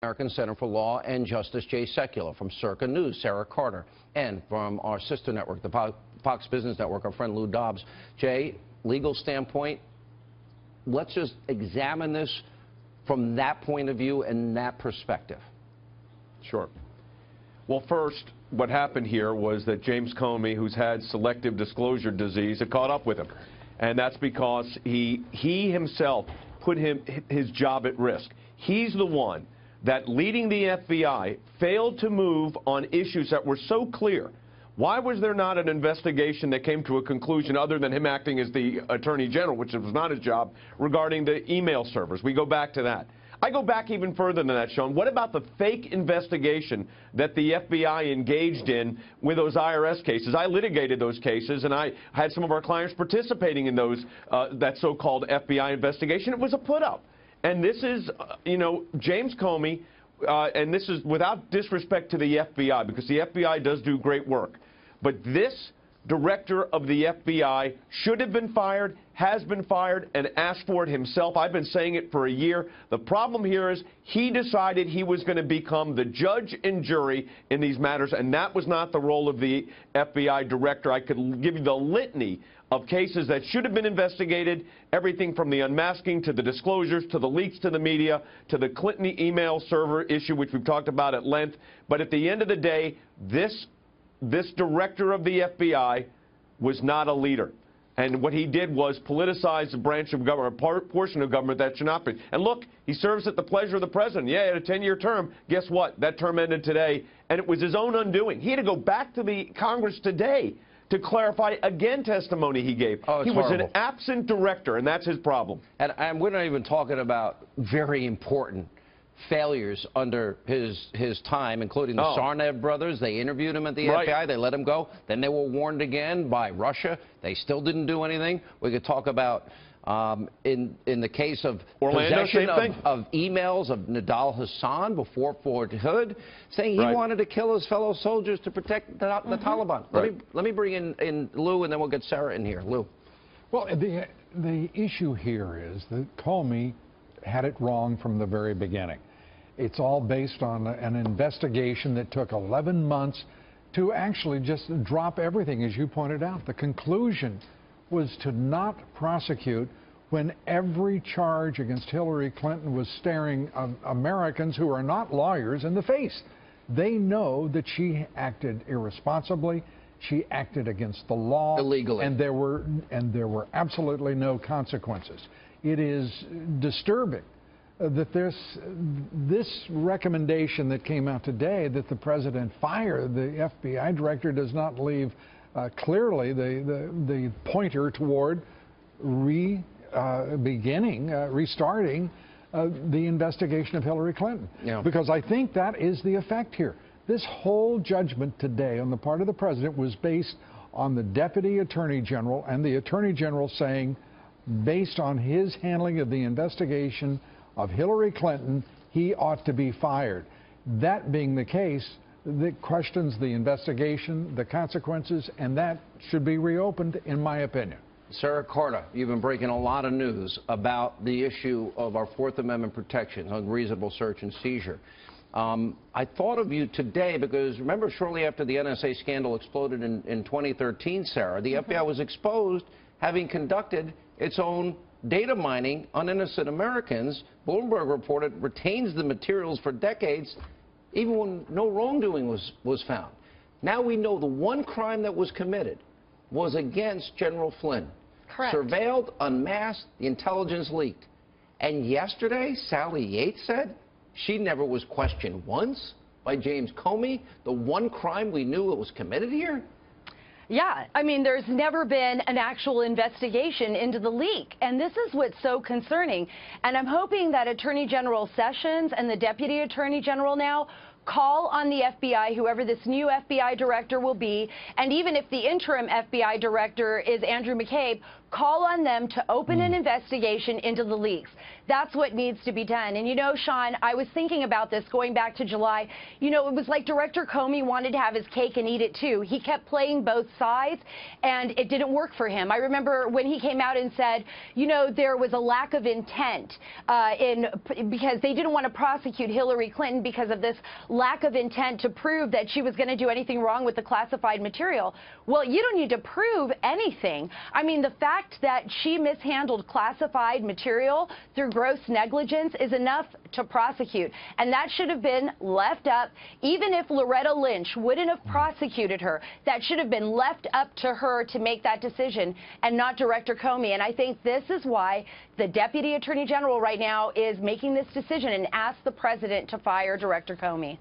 American Center for Law and Justice, Jay Sekulow, from Circa News, Sarah Carter, and from our sister network, the Fox Business Network, our friend Lou Dobbs. Jay, legal standpoint, let's just examine this from that point of view and that perspective. Sure. Well, first, what happened here was that James Comey, who's had selective disclosure disease, had caught up with him. And that's because he himself put his job at risk. He's the one that, leading the FBI, failed to move on issues that were so clear. Why was there not an investigation that came to a conclusion other than him acting as the Attorney General, which was not his job, regarding the email servers? We go back to that. I go back even further than that, Sean. What about the fake investigation that the FBI engaged in with those IRS cases? I litigated those cases, and I had some of our clients participating in those, that so-called FBI investigation. It was a put-up. And this is, James Comey, and this is without disrespect to the FBI, because the FBI does do great work. But this director of the FBI should have been fired, has been fired, and asked for it himself. I've been saying it for a year. The problem here is he decided he was going to become the judge and jury in these matters, and that was not the role of the FBI director. I could give you the litany of cases that should have been investigated, everything from the unmasking to the disclosures to the leaks to the media to the Clinton email server issue, which we've talked about at length. But at the end of the day, this director of the FBI was not a leader. And what he did was politicize a branch of government, a portion of government that should not be. And look, he serves at the pleasure of the president. Yeah, he had a 10-year term. Guess what? That term ended today, and it was his own undoing. He had to go back to the Congress today to clarify again testimony he gave. Oh, he was horrible. an absent director, and that's his problem. And we're not even talking about very important failures under his time, including the Tsarnaev brothers. They interviewed him at the FBI. They let him go. Then they were warned again by Russia. They still didn't do anything. We could talk about, in the case of Orlando, possession of emails of Nidal Hassan before Fort Hood, saying he wanted to kill his fellow soldiers to protect the Taliban. Let me bring in Lou, and then we'll get Sarah in here. Lou. Well, the issue here is that Comey had it wrong from the very beginning. It's all based on an investigation that took 11 months to actually just drop everything, as you pointed out. The conclusion was to not prosecute when every charge against Hillary Clinton was staring Americans who are not lawyers in the face. They know that she acted irresponsibly. She acted against the law. Illegally. And there were absolutely no consequences. It is disturbing that this recommendation that came out today, that the president fire the FBI director, does not leave clearly the pointer toward restarting the investigation of Hillary Clinton. Yeah. Because I think that is the effect here. This whole judgment today on the part of the president was based on the Deputy Attorney General and the Attorney General saying, based on his handling of the investigation of Hillary Clinton, he ought to be fired. That being the case, that questions the investigation, the consequences, and that should be reopened, in my opinion. Sarah Carter, you've been breaking a lot of news about the issue of our Fourth Amendment protections, unreasonable search and seizure. I thought of you today because, remember, shortly after the NSA scandal exploded in 2013, Sarah, the FBI was exposed having conducted its own data mining on innocent Americans. Bloomberg reported retains the materials for decades, even when no wrongdoing was found. Now we know the one crime that was committed was against General Flynn. Correct. Surveilled, unmasked, the intelligence leaked. And yesterday, Sally Yates said she never was questioned once by James Comey. The one crime we knew that was committed here? Yeah, I mean, there's never been an actual investigation into the leak, and this is what's so concerning. And I'm hoping that Attorney General Sessions and the Deputy Attorney General now call on the FBI, whoever this new FBI director will be, and even if the interim FBI director is Andrew McCabe, call on them to open an investigation into the leaks. That's what needs to be done. And you know, Sean, I was thinking about this going back to July. You know, it was like Director Comey wanted to have his cake and eat it too. He kept playing both sides, and it didn't work for him. I remember when he came out and said, you know, there was a lack of intent because they didn't want to prosecute Hillary Clinton because of this lack of intent to prove that she was going to do anything wrong with the classified material. Well, you don't need to prove anything. I mean, the fact that she mishandled classified material through gross negligence is enough to prosecute. And that should have been left up. Even if Loretta Lynch wouldn't have prosecuted her, that should have been left up to her to make that decision and not Director Comey. And I think this is why the Deputy Attorney General right now is making this decision and asked the president to fire Director Comey.